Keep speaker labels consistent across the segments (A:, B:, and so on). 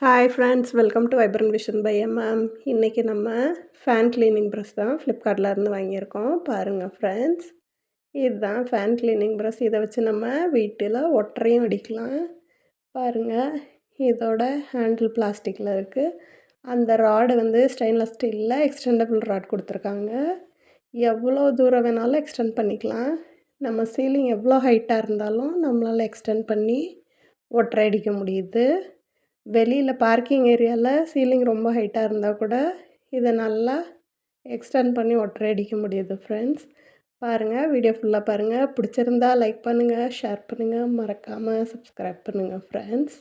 A: Hi friends, welcome to vibrant vision by MM. இன்றைக்கி நம்ம fan cleaning brush தான் ஃப்ளிப்கார்ட்டில் இருந்து வாங்கியிருக்கோம். பாருங்கள் ஃப்ரெண்ட்ஸ், இதுதான் ஃபேன் க்ளீனிங் ப்ரஷ். இதை வச்சு நம்ம வீட்டில் ஒட்டரையும் அடிக்கலாம். பாருங்கள், இதோட ஹேண்டில் பிளாஸ்டிக்கில் இருக்குது. அந்த ராடு வந்து ஸ்டெயின்லெஸ் ஸ்டீலில் எக்ஸ்டெண்டபிள் ராட் கொடுத்துருக்காங்க. எவ்வளோ தூரம் வேணாலும் எக்ஸ்டெண்ட் பண்ணிக்கலாம். நம்ம சீலிங் எவ்வளோ ஹைட்டாக இருந்தாலும் நம்மளால் எக்ஸ்டெண்ட் பண்ணி ஒட்டரை அடிக்க முடியுது. வெளியில் பார்க்கிங் ஏரியாவில் சீலிங் ரொம்ப ஹைட்டாக இருந்தால் கூட இதை நல்லா எக்ஸ்டெண்ட் பண்ணி ஒட்டரை அடிக்க முடியுது. ஃப்ரெண்ட்ஸ், பாருங்கள், வீடியோ ஃபுல்லாக பாருங்கள். பிடிச்சிருந்தா லைக் பண்ணுங்கள், ஷேர் பண்ணுங்கள், மறக்காமல் சப்ஸ்கிரைப் பண்ணுங்கள். ஃப்ரெண்ட்ஸ்,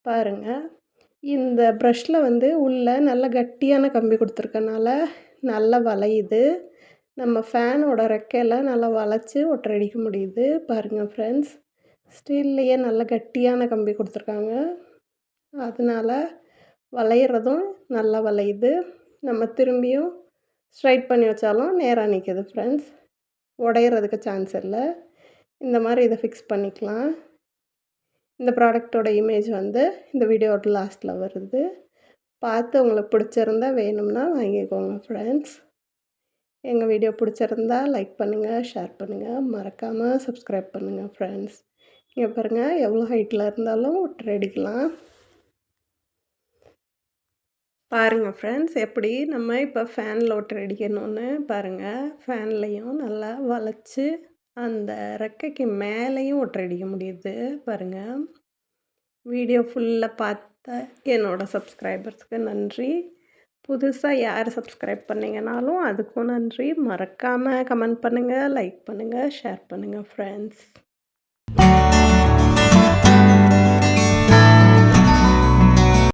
A: பாருங்கள், இந்த ப்ரஷ்ஷில் வந்து உள்ளே நல்ல கட்டியான கம்பி கொடுத்துருக்கனால நல்லா வளையுது. நம்ம ஃபேனோட ரெக்கையில் நல்லா வளைச்சி ஒட்டரை அடிக்க முடியுது. பாருங்கள் ஃப்ரெண்ட்ஸ், ஸ்டீல்லையே நல்ல கட்டியான கம்பி கொடுத்துருக்காங்க. அதனால் வளையிறதும் நல்லா வளையுது. நம்ம திரும்பியும் ஸ்ட்ரைட் பண்ணி வச்சாலும் நேராக நிற்கிது. ஃப்ரெண்ட்ஸ், உடையிறதுக்கு சான்ஸ் இல்லை. இந்த மாதிரி இதை ஃபிக்ஸ் பண்ணிக்கலாம். இந்த ப்ராடக்டோட இமேஜ் வந்து இந்த வீடியோவோட லாஸ்ட்டில் வருது. பார்த்து உங்களுக்கு பிடிச்சிருந்தா வேணும்னா வாங்கிக்கோங்க. ஃப்ரெண்ட்ஸ், எங்கள் வீடியோ பிடிச்சிருந்தா லைக் பண்ணுங்கள், ஷேர் பண்ணுங்கள், மறக்காமல் சப்ஸ்கிரைப் பண்ணுங்கள். ஃப்ரெண்ட்ஸ், இங்கே பாருங்கள், எவ்வளோ ஹைட்டில் இருந்தாலும் ஒட்டரை அடிக்கலாம். பாருங்கள் ஃப்ரெண்ட்ஸ், எப்படி நம்ம இப்போ ஃபேனில் ஒட்டரை அடிக்கணும்னு பாருங்கள். ஃபேன்லேயும் நல்லா வளைச்சி அந்த ரெக்கைக்கு மேலேயும் ஒட்டரை அடிக்க முடியுது. பாருங்கள், வீடியோ ஃபுல்லாக பார்த்த என்னோடய சப்ஸ்கிரைபர்ஸ்க்கு நன்றி. புதுசாக யார் சப்ஸ்கிரைப் பண்ணிங்கனாலும் அதுக்கும் நன்றி. மறக்காமல் கமெண்ட் பண்ணுங்கள், லைக் பண்ணுங்கள், ஷேர் பண்ணுங்கள். ஃப்ரெண்ட்ஸ்.